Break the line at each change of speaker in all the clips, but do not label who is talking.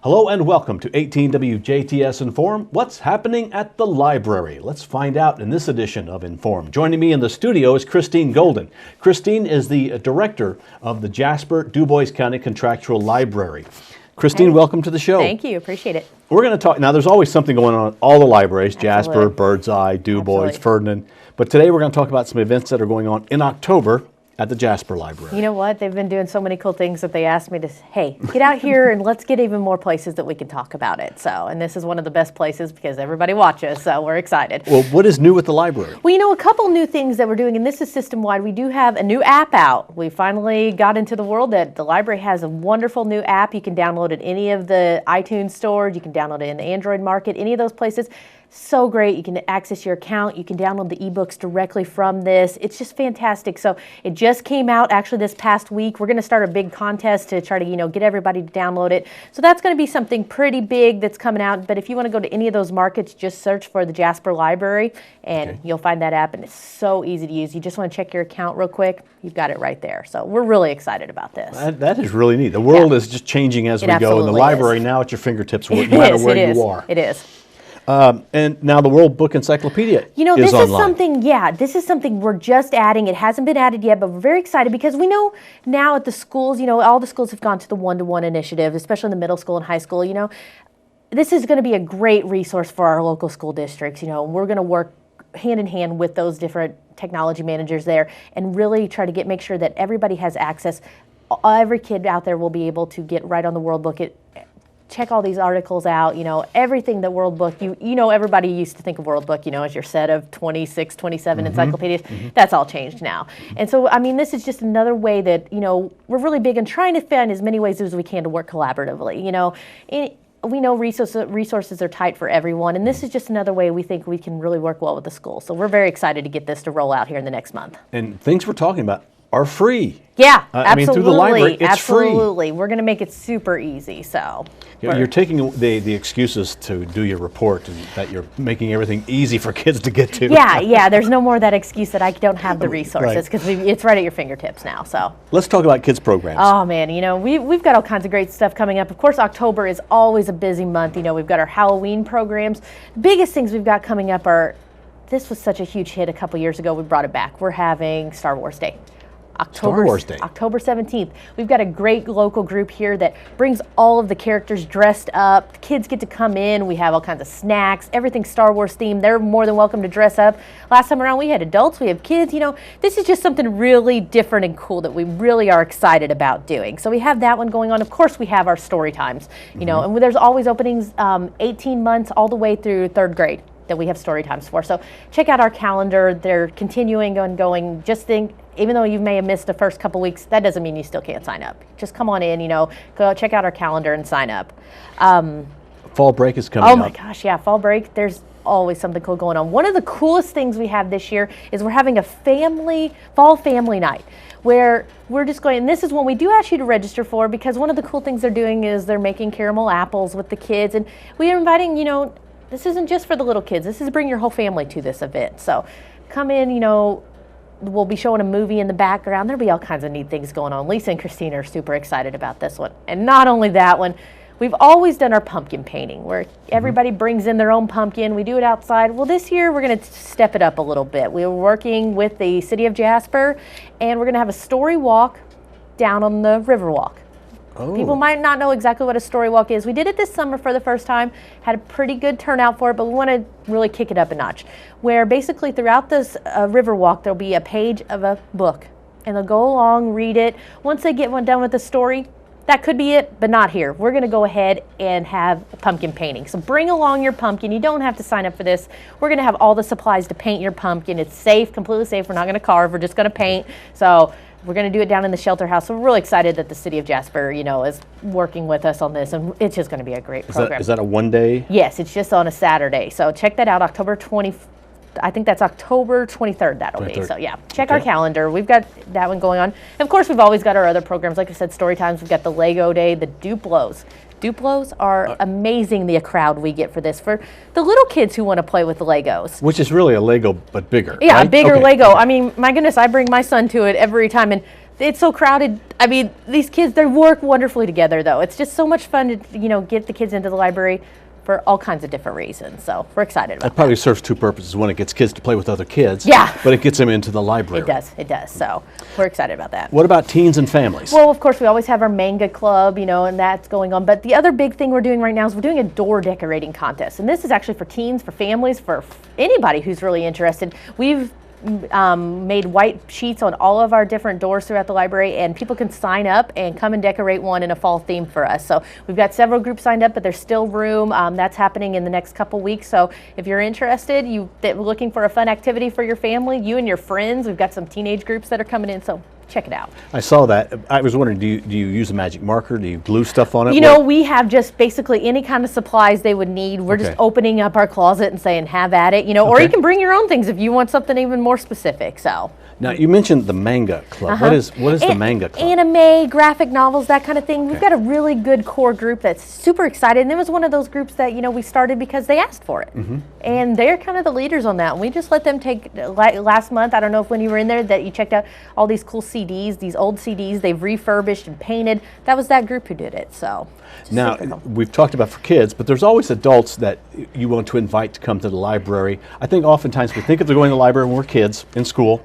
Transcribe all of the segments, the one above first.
Hello and welcome to 18 WJTS-Inform. What's happening at the library? Let's find out in this edition of Inform. Joining me in the studio is Christine Golden. Christine is the director of the Jasper Dubois County Contractual Library. Christine, welcome to the show.
Thank you. Appreciate it.
We're going to talk, now there's always something going on at all the libraries, Jasper,
Absolutely.
Birdseye, Dubois,
Absolutely.
Ferdinand. But today we're going to talk about some events that are going on in October at the Jasper Library.
You know what? They've been doing so many cool things that they asked me to, hey, get out here and let's get even more places that we can talk about it. So, and this is one of the best places because everybody watches, so we're excited.
Well, what is new at the library?
Well, you know, a couple new things that we're doing, and this is system-wide. We do have a new app out. We finally got into the world that the library has a wonderful new app. You can download it in any of the iTunes stores. You can download it in the Android market, any of those places. So great. You can access your account. You can download the ebooks directly from this. It's just fantastic. So it just came out actually this past week. We're going to start a big contest to try to, get everybody to download it. So that's going to be something pretty big that's coming out. But if you want to go to any of those markets, just search for the Jasper Library and you'll find that app, and it's so easy to use. You just want to check your account real quick. You've got it right there. So we're really excited about this.
That is really neat. The world is just changing as we go, and the library now at your fingertips, no matter where you are.
It is.
And now the World Book Encyclopedia
this
is online.
This is something we're just adding. It hasn't been added yet, but we're very excited because we know now at the schools, all the schools have gone to the one-to-one initiative, especially in the middle school and high school. This is going to be a great resource for our local school districts. We're going to work hand in hand with those different technology managers there and really try to make sure that everybody has access. Every kid out there will be able to get right on the World Book. Check all these articles out, everything that World Book, everybody used to think of World Book, as your set of 26, 27 encyclopedias. That's all changed now. And so, this is just another way that, we're really big on trying to find as many ways as we can to work collaboratively. We know resources are tight for everyone, and this is just another way we think we can really work well with the school. So we're very excited to get this to roll out here in the next month.
And things we're talking about are free.
Yeah, absolutely.
Through the library, it's free.
Absolutely. We're going to make it super easy. So
you're taking the excuses to do your report and that you're making everything easy for kids to get to.
Yeah. There's no more of that excuse that I don't have the resources because it's right at your fingertips now. So
let's talk about kids programs.
Oh man, we've got all kinds of great stuff coming up. Of course, October is always a busy month. We've got our Halloween programs. The biggest things we've got coming up are. This was such a huge hit a couple years ago. We brought it back. We're having Star Wars Day. October 17th. We've got a great local group here that brings all of the characters dressed up. Kids get to come in. We have all kinds of snacks, everything Star Wars themed. They're more than welcome to dress up. Last time around we had adults, we have kids. This is just something really different and cool that we really are excited about doing. So we have that one going on. Of course, we have our story times, and there's always openings 18 months all the way through third grade that we have story times for. So check out our calendar. They're continuing and going. Just think, even though you may have missed the first couple weeks, that doesn't mean you still can't sign up. Just come on in, go check out our calendar and sign up.
Fall break is coming up.
Oh my gosh, yeah, fall break. There's always something cool going on. One of the coolest things we have this year is we're having a fall family night where we're just going, and this is one we do ask you to register for because one of the cool things they're doing is they're making caramel apples with the kids, and we are inviting, this isn't just for the little kids. This is bring your whole family to this event. So come in, we'll be showing a movie in the background. There'll be all kinds of neat things going on. Lisa and Christina are super excited about this one. And not only that one, we've always done our pumpkin painting where everybody brings in their own pumpkin. We do it outside. Well, this year we're going to step it up a little bit. We're working with the city of Jasper, and we're going to have a story walk down on the Riverwalk.
Oh.
People might not know exactly what a story walk is. We did it this summer for the first time, had a pretty good turnout for it, but we want to really kick it up a notch. Where basically throughout this river walk, there'll be a page of a book, and they'll go along, read it. Once they get one done with the story, that could be it, but not here. We're going to go ahead and have a pumpkin painting. So bring along your pumpkin. You don't have to sign up for this. We're going to have all the supplies to paint your pumpkin. It's safe, completely safe. We're not going to carve. We're just going to paint. So we're going to do it down in the shelter house. So we're really excited that the city of Jasper, is working with us on this, and it's just going to be a great program.
Is that a one day?
Yes, it's just on a Saturday. So check that out, October 20th. I think that's October 23rd that'll 23rd. Be. So yeah, check our calendar. We've got that one going on. And of course, we've always got our other programs. Like I said, story times. We've got the Lego Day, the Dubois. Dubois are amazing, the crowd we get for this. For the little kids who want to play with the Legos.
Which is really a Lego, but bigger.
Yeah,
right?
a bigger Lego. I mean, my goodness, I bring my son to it every time. And it's so crowded. I mean, these kids, they work wonderfully together, though. It's just so much fun to, get the kids into the library for all kinds of different reasons. So we're excited about
It probably serves two purposes. One, it gets kids to play with other kids.
Yeah.
But it gets them into the library.
It does. So we're excited about that.
What about teens and families?
Well, of course, we always have our manga club, and that's going on. But the other big thing we're doing right now is we're doing a door decorating contest. And this is actually for teens, for families, for anybody who's really interested. We've made white sheets on all of our different doors throughout the library, and people can sign up and come and decorate one in a fall theme for us. So we've got several groups signed up, but there's still room. That's happening in the next couple weeks. So if you're interested, looking for a fun activity for your family, you and your friends, we've got some teenage groups that are coming in. So check it out.
I saw that. I was wondering, do you use a magic marker? Do you glue stuff on it?
We have just basically any kind of supplies they would need. We're just opening up our closet and saying, have at it, or you can bring your own things if you want something even more specific. So.
Now, you mentioned the manga club. What is the manga club?
Anime, graphic novels, that kind of thing. We've got a really good core group that's super excited. And it was one of those groups that, we started because they asked for it. Mm-hmm. And they're kind of the leaders on that. And we just let them take, last month, I don't know if when you were in there, that you checked out all these cool CDs, these old CDs they've refurbished and painted. That was that group who did it. So.
Now, we've talked about for kids, but there's always adults that you want to invite to come to the library. I think oftentimes we think of going to the library when we're kids in school.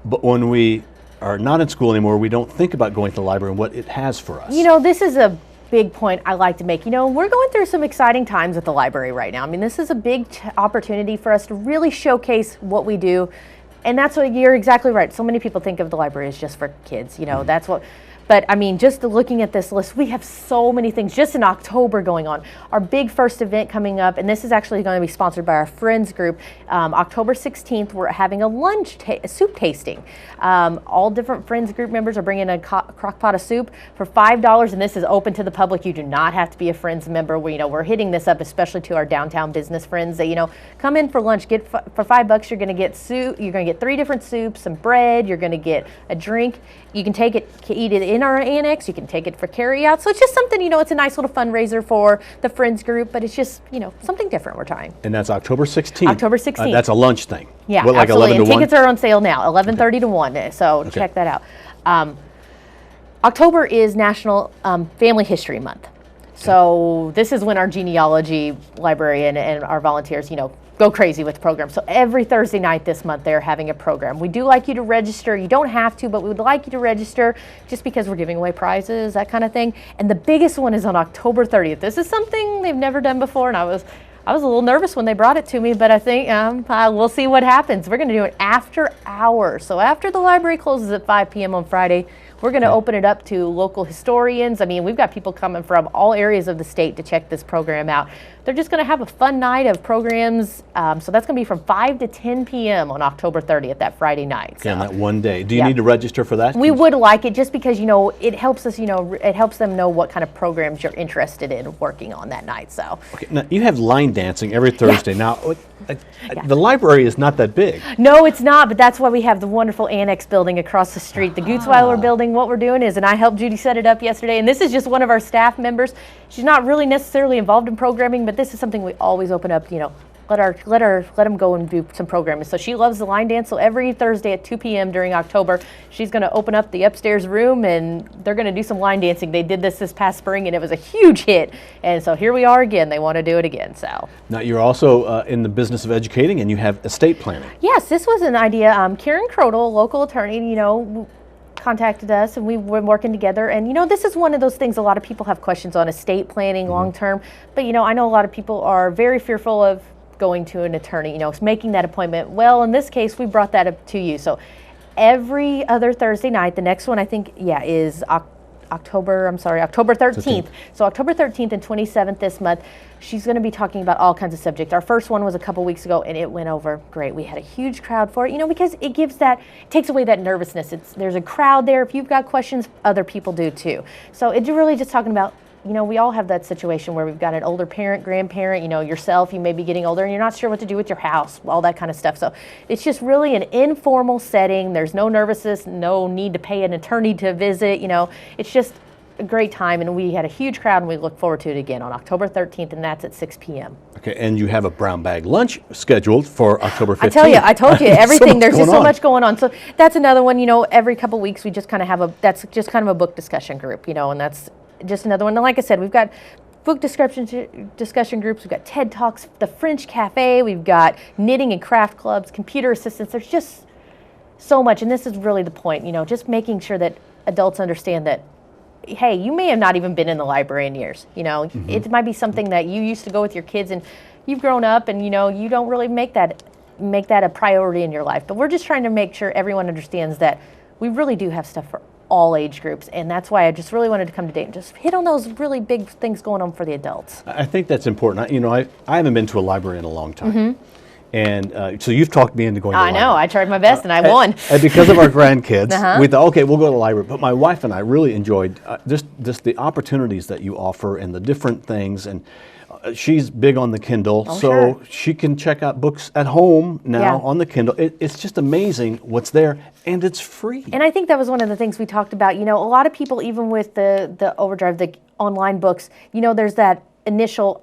But when we are not in school anymore, we don't think about going to the library and what it has for us.
This is a big point I like to make. We're going through some exciting times at the library right now. I mean, this is a big opportunity for us to really showcase what we do. And that's what you're exactly right. So many people think of the library as just for kids. That's what. But I mean, just looking at this list, we have so many things just in October going on. Our big first event coming up, and this is actually going to be sponsored by our Friends group. October 16th, we're having a soup tasting. All different Friends group members are bringing a crock pot of soup for $5, and this is open to the public. You do not have to be a Friends member. We're hitting this up, especially to our downtown business friends. That come in for lunch. For $5, you're going to get soup. You're going to get 3 different soups, some bread. You're going to get a drink. You can eat it in our annex. You can take it for carry out. So it's just something, it's a nice little fundraiser for the Friends group, but it's just, something different we're trying.
And that's October 16th.
October 16th.
That's a lunch thing.
Yeah,
like
absolutely.
11 to
and
1?
Tickets are on sale now, 11:30 to 1. So check that out. October is National Family History Month. So this is when our genealogy librarian and our volunteers, go crazy with the program. So every Thursday night this month, they're having a program. We do like you to register. You don't have to, but we would like you to register just because we're giving away prizes, that kind of thing. And the biggest one is on October 30th. This is something they've never done before, and I was a little nervous when they brought it to me, but I think we'll see what happens. We're going to do it after hours. So after the library closes at 5 p.m. on Friday, we're going to open it up to local historians. I mean, we've got people coming from all areas of the state to check this program out. They're just going to have a fun night of programs. So that's going to be from 5 to 10 p.m. on October 30th, that Friday night.
Okay, on that one day. Do you need to register for that?
We would like it just because, it helps us, it helps them know what kind of programs you're interested in working on that night. So.
Okay, now you have line dancing every Thursday. Now, the library is not that big.
No, it's not, but that's why we have the wonderful annex building across the street, the Gutzweiler building. What we're doing is, and I helped Judy set it up yesterday, and this is just one of our staff members. She's not really necessarily involved in programming, but this is something we always open up, let them go and do some programming. So she loves the line dance. So every Thursday at 2 p.m. during October, she's going to open up the upstairs room and they're going to do some line dancing. They did this past spring and it was a huge hit. And so here we are again. They want to do it again. So
now you're also in the business of educating and you have estate planning.
Yes, this was an idea. Karen Crodel, local attorney, contacted us and we were working together, and this is one of those things a lot of people have questions on, estate planning long term, but I know a lot of people are very fearful of going to an attorney, making that appointment. Well, in this case, we brought that up to you. So every other Thursday night, the next one I think is October 13th. So October 13th and 27th this month, she's going to be talking about all kinds of subjects. Our first one was a couple weeks ago and it went over great. We had a huge crowd for it, because it takes away that nervousness. There's a crowd there. If you've got questions, other people do too. So it's really just talking about, we all have that situation where we've got an older parent, grandparent, yourself, you may be getting older and you're not sure what to do with your house, all that kind of stuff. So it's just really an informal setting. There's no nervousness, no need to pay an attorney to visit. It's just a great time, and we had a huge crowd, and we look forward to it again on October 13th, and that's at 6 p.m.
Okay, and you have a brown bag lunch scheduled for October 15th.
I told you, everything. There's just so
on.
much going on. So that's another one, every couple weeks we just kind of have that's just kind of a book discussion group, and that's just another one. And like I said, we've got book discussion groups, we've got TED Talks, the French Cafe, we've got knitting and craft clubs, computer assistance. There's just so much, and this is really the point, just making sure that adults understand that, hey, you may have not even been in the library in years. It might be something that you used to go with your kids, and you've grown up, and you don't really make that a priority in your life. But we're just trying to make sure everyone understands that we really do have stuff for all age groups, and that's why I just really wanted to come today and just hit on those really big things going on for the adults.
I think that's important. I haven't been to a library in a long time. And so you've talked me into going to the library.
I know, I tried my best and I won.
And because of our grandkids, we thought, okay, we'll go to the library. But my wife and I really enjoyed just the opportunities that you offer and the different things. And she's big on the Kindle, so she can check out books at home now on the Kindle. It's just amazing what's there, and it's free.
And I think that was one of the things we talked about. A lot of people, even with the Overdrive, the online books, there's that initial,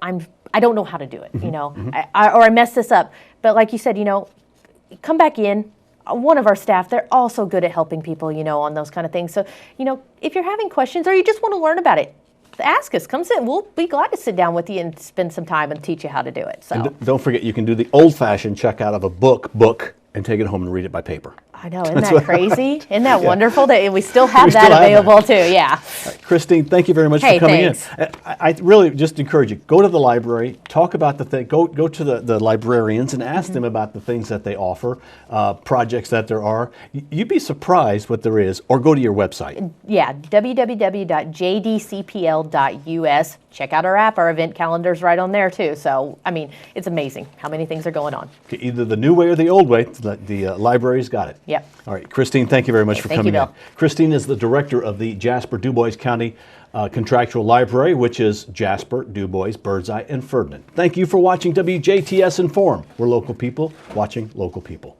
I don't know how to do it, or I messed this up. But like you said, come back in. One of our staff, they're also good at helping people, on those kind of things. So, if you're having questions or you just want to learn about it, ask us. Come sit. We'll be glad to sit down with you and spend some time and teach you how to do it. So
and don't forget, you can do the old-fashioned checkout of a book and take it home and read it by paper.
I know, isn't that crazy? Isn't that wonderful that we still have that available too? Yeah.
Right, Christine, thank you very much for coming in. I really just encourage you, go to the library, talk about the thing, go to the librarians and ask them about the things that they offer, projects that there are. You'd be surprised what there is, or go to your website.
Yeah, www.jdcpl.us. Check out our app. Our event calendar's right on there too. So, it's amazing how many things are going on.
Okay, either the new way or the old way, the library's got it.
Yep.
All right, Christine, thank you very much for coming in. Christine is the director of the Jasper Dubois County Contractual Library, which is Jasper, Dubois, Birdseye, and Ferdinand. Thank you for watching WJTS Inform. We're local people watching local people.